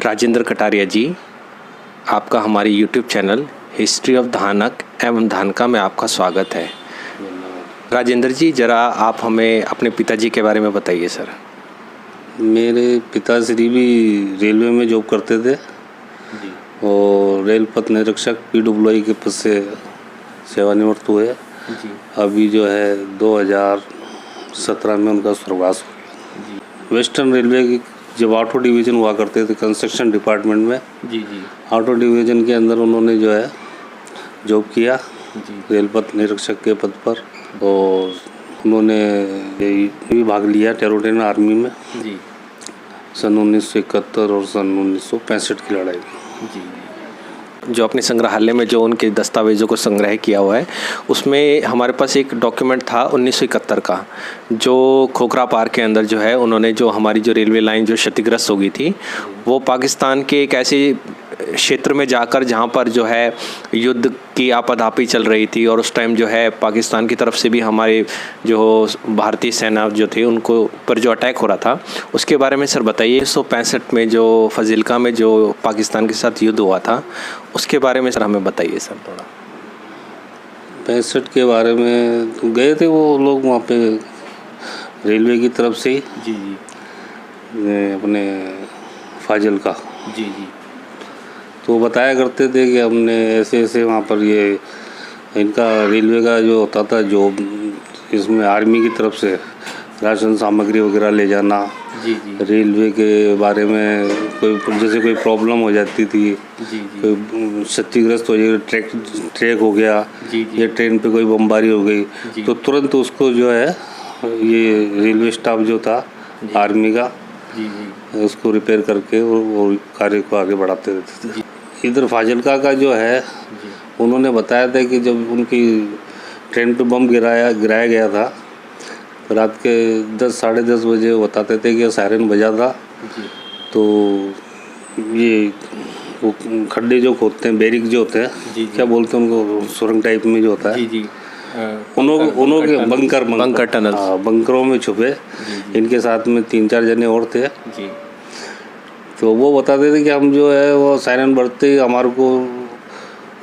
राजेंद्र कटारिया जी, आपका हमारे YouTube channel history of धानक एवं धानका में आपका स्वागत है। राजेंद्र जी, ज़रा आप हमें अपने पिताजी के बारे में बताइए सर। मेरे पिताश्री भी रेलवे में जॉब करते थे जी। और रेल पथ निरीक्षक PWI के पद से सेवानिवृत्त हुए जी। अभी जो है 2017 में उनका स्वर्गवास हो गया। वेस्टर्न रेलवे की जब ऑटो डिवीज़न हुआ करते थे कंस्ट्रक्शन डिपार्टमेंट में जी, ऑटो डिवीज़न के अंदर उन्होंने जो है जॉब किया जी। रेल पथ निरीक्षक के पद पर, और उन्होंने भी भाग लिया टेरोटियन आर्मी में जी। सन 1971 और सन 1965 की लड़ाई में जी। जो अपने संग्रहालय में जो उनके दस्तावेज़ों को संग्रह किया हुआ है, उसमें हमारे पास एक डॉक्यूमेंट था 1971 का, जो खोखरा पार के अंदर जो है उन्होंने जो हमारी जो रेलवे लाइन जो क्षतिग्रस्त हो गई थी, वो पाकिस्तान के एक ऐसे क्षेत्र में जाकर जहाँ पर जो है युद्ध की आपाधापी चल रही थी, और उस टाइम जो है पाकिस्तान की तरफ से भी हमारे जो भारतीय सेना जो थी उनको पर जो अटैक हो रहा था, उसके बारे में सर बताइए। 1965 में जो फजिल्का में जो पाकिस्तान के साथ युद्ध हुआ था, उसके बारे में सर हमें बताइए सर थोड़ा। 65 के बारे में तो गए थे वो लोग वहाँ पे रेलवे की तरफ से जी जी अपने फाजिल्का जी जी, तो बताया करते थे कि हमने ऐसे ऐसे वहाँ पर ये इनका रेलवे का जो होता था जो इसमें आर्मी की तरफ से राशन सामग्री वगैरह ले जाना जी जी, रेलवे के बारे में कोई जैसे कोई प्रॉब्लम हो जाती थी जी जी, कोई क्षतिग्रस्त हो जाए, ट्रैक हो गया जी जी, या ट्रेन पे कोई बमबारी हो गई तो तुरंत उसको जो है ये रेलवे स्टाफ जो था आर्मी का जी जी, उसको रिपेयर करके वो कार्य को आगे बढ़ाते रहते थे। इधर फाजिल्का का जो है उन्होंने बताया था कि जब उनकी ट्रेन पे बम गिराया गया था, तो रात के 10 साढ़े 10 बजे बताते थे कि सायरन बजा था तो ये वो खड्डे जो खोदते हैं, बैरिक जो होते हैं क्या बोलते हैं उनको, सुरंग टाइप में जो होता है जी, उन्हों के बंकर टनल, बंकरों में छुपे इनके साथ में 3-4 जने और थे जी। तो वो बताते थे कि हम जो है वो सायरन बजते ही हमारे को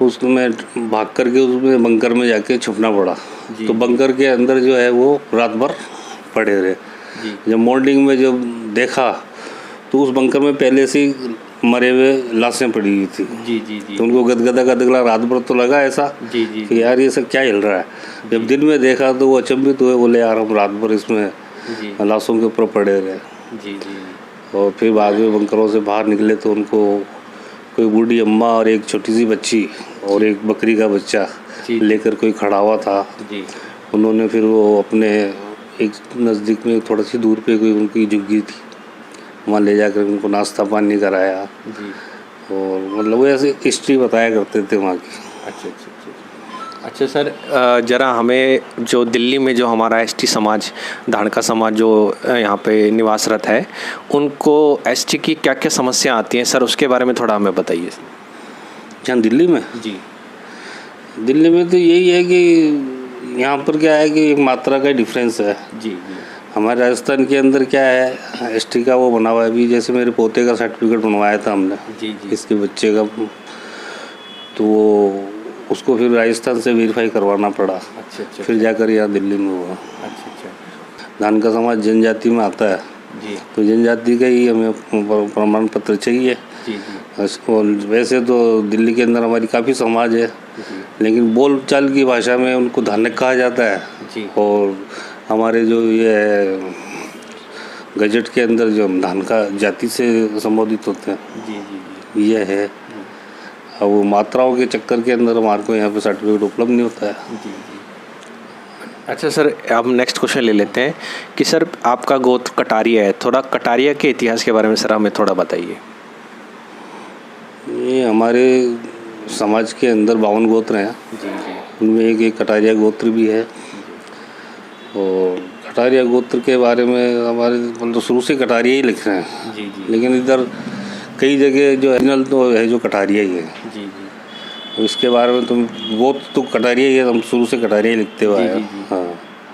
उसमें भाग करके उसमें बंकर में जाके छुपना पड़ा, तो बंकर के अंदर जो है वो रात भर पड़े रहे। जब मॉर्निंग में जब देखा तो उस बंकर में पहले से ही मरे हुए लाशें पड़ी हुई थी जी जी जी, तो उनको गदगदा रात भर तो लगा ऐसा जी जी कि यार ये सब क्या हिल रहा है। जब दिन में देखा तो वो अचंभित हुए, बोले यार हम रात भर इसमें लाशों के ऊपर पड़े रहे जी जी। और फिर बाद में बंकरों से बाहर निकले तो उनको कोई बूढ़ी अम्मा और एक छोटी सी बच्ची और एक बकरी का बच्चा लेकर कोई खड़ा हुआ था जी। उन्होंने फिर वो अपने एक नज़दीक में थोड़ा सी दूर पे कोई उनकी झुग्गी थी, वहाँ ले जाकर उनको नाश्ता पानी कराया जी। और मतलब वो ऐसे हिस्ट्री बताया करते थे वहाँ की। अच्छा सर, ज़रा हमें जो दिल्ली में जो हमारा ST समाज, धानका समाज जो यहाँ पे निवासरत है, उनको ST की क्या क्या समस्या आती हैं सर, उसके बारे में थोड़ा हमें बताइए। जहाँ दिल्ली में जी, दिल्ली में तो यही है कि यहाँ पर क्या है कि एक मात्रा का डिफरेंस है जी जी। हमारे राजस्थान के अंदर क्या है ST का वो बना हुआ है, अभी जैसे मेरे पोते का सर्टिफिकेट बनवाया था हमने जी जी, इसके बच्चे का, तो उसको फिर राजस्थान से वेरीफाई करवाना पड़ा। अच्छा, फिर जाकर यहाँ दिल्ली में हुआ। अच्छा, धानका समाज जनजाति में आता है जी, तो जनजाति का ही हमें प्रमाण पत्र चाहिए जी जी। और वैसे तो दिल्ली के अंदर हमारी काफ़ी समाज है, लेकिन बोलचाल की भाषा में उनको धानक कहा जाता है जी। और हमारे जो ये है गजट के अंदर जो हम धानका जाति से संबोधित होते हैं जी जी, ये है। अब वो मात्राओं के चक्कर के अंदर हमारे को यहाँ पे सर्टिफिकेट उपलब्ध नहीं होता है जी जी। अच्छा सर, अब नेक्स्ट क्वेश्चन ले लेते हैं कि सर आपका गोत्र कटारिया है, थोड़ा कटारिया के इतिहास के बारे में सर हमें थोड़ा बताइए। ये हमारे समाज के अंदर 52 गोत्र हैं जी जी, उनमें एक कटारिया गोत्र भी है। और कटारिया गोत्र के बारे में हमारे मतलब शुरू से कटारिया ही लिख रहे हैं जी जी, लेकिन इधर कई जगह जो ओरिजिनल तो है जो कटारिया ही है जी जी। इसके बारे में तुम वो तो कटारिया ही है, हम शुरू से कटारिया ही लिखते हुए आए हाँ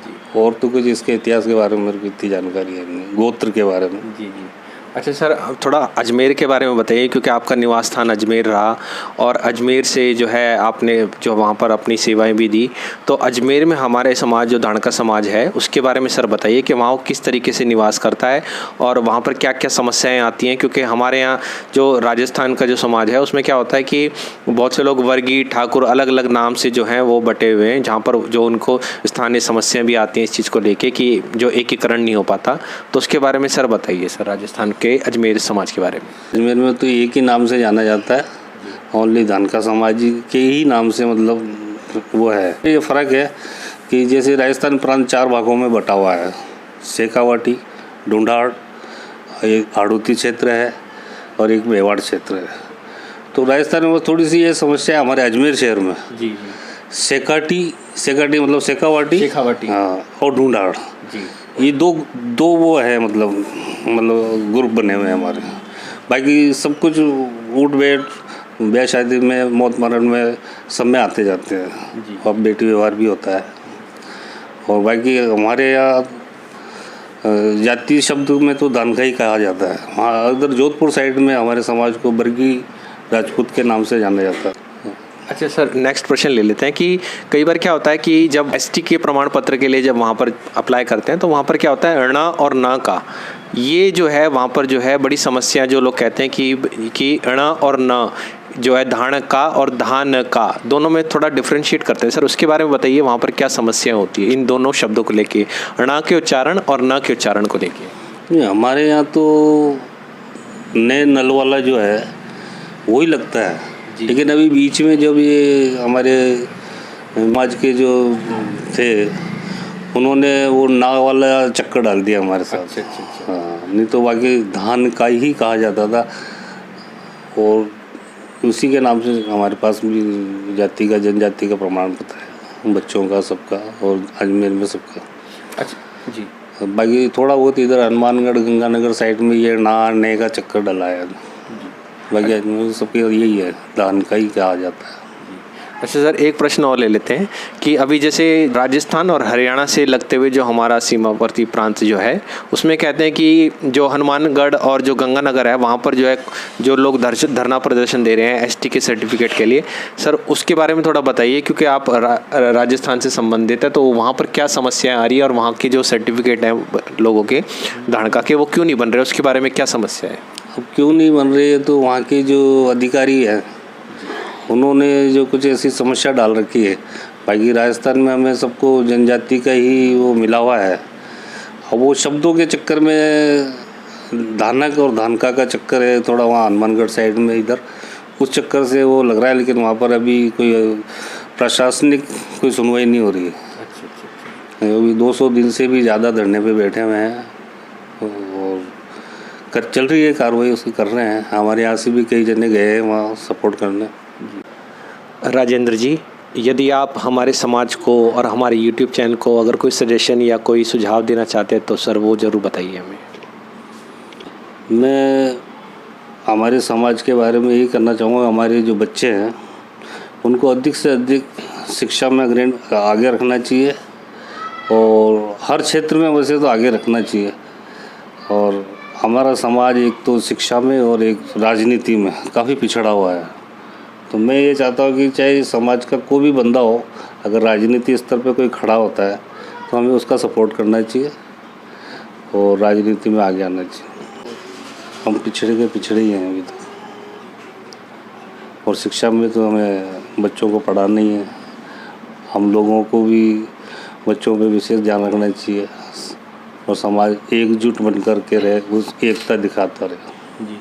जी। और तो कुछ इसके इतिहास के बारे में मेरे को इतनी जानकारी है नहीं, गोत्र के बारे में जी जी। अच्छा सर, अब थोड़ा अजमेर के बारे में बताइए, क्योंकि आपका निवास स्थान अजमेर रहा और अजमेर से जो है आपने जो वहाँ पर अपनी सेवाएं भी दी, तो अजमेर में हमारे समाज जो धाणका समाज है उसके बारे में सर बताइए कि वहाँ वो किस तरीके से निवास करता है और वहाँ पर क्या क्या समस्याएं आती हैं। क्योंकि हमारे यहाँ जो राजस्थान का जो समाज है उसमें क्या होता है कि बहुत से लोग वर्गीय, ठाकुर अलग अलग नाम से जो हैं वो बटे हुए हैं, जहाँ पर जो उनको स्थानीय समस्याएँ भी आती हैं इस चीज़ को लेके कि जो एकीकरण नहीं हो पाता। तो उसके बारे में सर बताइए सर, राजस्थान के अजमेर समाज के बारे में। अजमेर में तो एक ही नाम से जाना जाता है, ओनली धानका समाज के ही नाम से, मतलब वो है। ये फ़र्क है कि जैसे राजस्थान प्रांत 4 भागों में बटा हुआ है, शेखावाटी, ढूंढाड़, एक हाड़ौती क्षेत्र है और एक मेवाड़ क्षेत्र है। तो राजस्थान में थोड़ी सी ये समस्या है हमारे अजमेर शहर में। जी शेखावाटी मतलब शेखावाटी, हाँ, और ढूंढाड़, जी, ये दो वो है, मतलब ग्रुप बने हुए हैं हमारे। बाकी सब कुछ उठ बैठ, ब्याह शादी में, मौत मरण में सब में आते जाते हैं, अब बेटी व्यवहार भी होता है। और बाकी हमारे यहाँ जाति शब्द में तो धानका ही कहा जाता है। वहाँ अगर जोधपुर साइड में हमारे समाज को बरगी राजपूत के नाम से जाना जाता है। अच्छा सर, नेक्स्ट प्रश्न ले लेते हैं कि कई बार क्या होता है कि जब एसटी के प्रमाण पत्र के लिए जब वहाँ पर अप्लाई करते हैं तो वहाँ पर क्या होता है अणा और ना का, ये जो है वहाँ पर जो है बड़ी समस्या, जो लोग कहते हैं कि अणा और न जो है धान का और धान का दोनों में थोड़ा डिफ्रेंशिएट करते हैं। सर उसके बारे में बताइए, वहाँ पर क्या समस्या होती है इन दोनों शब्दों को लेके, अणा के उच्चारण और न के उच्चारण को लेके? हमारे यहाँ तो नए नल वाला जो है वही लगता है, लेकिन अभी बीच में जब ये हमारे समाज के जो थे उन्होंने वो ना वाला चक्कर डाल दिया हमारे साथ। अच्छा। हाँ, नहीं तो बाकी धान का ही कहा जाता था और उसी के नाम से हमारे पास भी जाति का, जनजाति का प्रमाण पत्र है, बच्चों का, सबका, और अजमेर में सबका। अच्छा जी। बाकी थोड़ा बहुत इधर हनुमानगढ़, गंगानगर साइड में ये ना ने का चक्कर डला है, बाकी अजमेर सबके यही है, धान का ही कहा जाता है। अच्छा सर, एक प्रश्न और ले लेते हैं कि अभी जैसे राजस्थान और हरियाणा से लगते हुए जो हमारा सीमावर्ती प्रांत जो है उसमें कहते हैं कि जो हनुमानगढ़ और जो गंगानगर है वहाँ पर जो है जो लोग धरना प्रदर्शन दे रहे हैं एसटी के सर्टिफिकेट के लिए, सर उसके बारे में थोड़ा बताइए, क्योंकि आप राजस्थान से संबंधित है, तो वहाँ पर क्या समस्याएं आ रही है और वहाँ के जो सर्टिफिकेट हैं लोगों के धानका के वो क्यों नहीं बन रहे, उसके बारे में क्या समस्या है? अब क्यों नहीं बन रही है तो वहाँ के जो अधिकारी हैं उन्होंने जो कुछ ऐसी समस्या डाल रखी है। बाकी राजस्थान में हमें सबको जनजाति का ही वो मिला हुआ है, और वो शब्दों के चक्कर में धानक और धानका का चक्कर है थोड़ा वहाँ हनुमानगढ़ साइड में, इधर उस चक्कर से वो लग रहा है। लेकिन वहाँ पर अभी कोई प्रशासनिक कोई सुनवाई नहीं हो रही है। अच्छा। अभी 200 दिन से भी ज़्यादा धरने पे बैठे हुए हैं और चल रही है कार्रवाई, उसकी कर रहे हैं। हमारे यहाँ से भी कई जने गए हैं वहाँ सपोर्ट करने। राजेंद्र जी, यदि आप हमारे समाज को और हमारे YouTube चैनल को अगर कोई सजेशन या कोई सुझाव देना चाहते हैं तो सर वो ज़रूर बताइए हमें। मैं हमारे समाज के बारे में यही करना चाहूँगा, हमारे जो बच्चे हैं उनको अधिक से अधिक शिक्षा में आगे रखना चाहिए, और हर क्षेत्र में वैसे तो आगे रखना चाहिए। और हमारा समाज एक तो शिक्षा में और एक राजनीति में काफ़ी पिछड़ा हुआ है, तो मैं ये चाहता हूँ कि चाहे समाज का कोई भी बंदा हो, अगर राजनीति स्तर पे कोई खड़ा होता है तो हमें उसका सपोर्ट करना चाहिए और राजनीति में आगे आना चाहिए। हम पिछड़े ही हैं अभी तो, और शिक्षा में तो हमें बच्चों को पढ़ाना ही है। हम लोगों को भी बच्चों पे विशेष ध्यान रखना चाहिए और समाज एकजुट बन कर के रहे, उस एकता दिखाता रहे। जी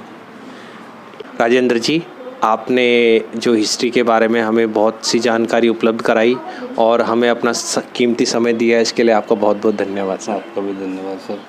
राजेंद्र जी, आपने जो हिस्ट्री के बारे में हमें बहुत सी जानकारी उपलब्ध कराई और हमें अपना कीमती समय दिया, इसके लिए आपका बहुत बहुत धन्यवाद सर। आपका भी धन्यवाद सर।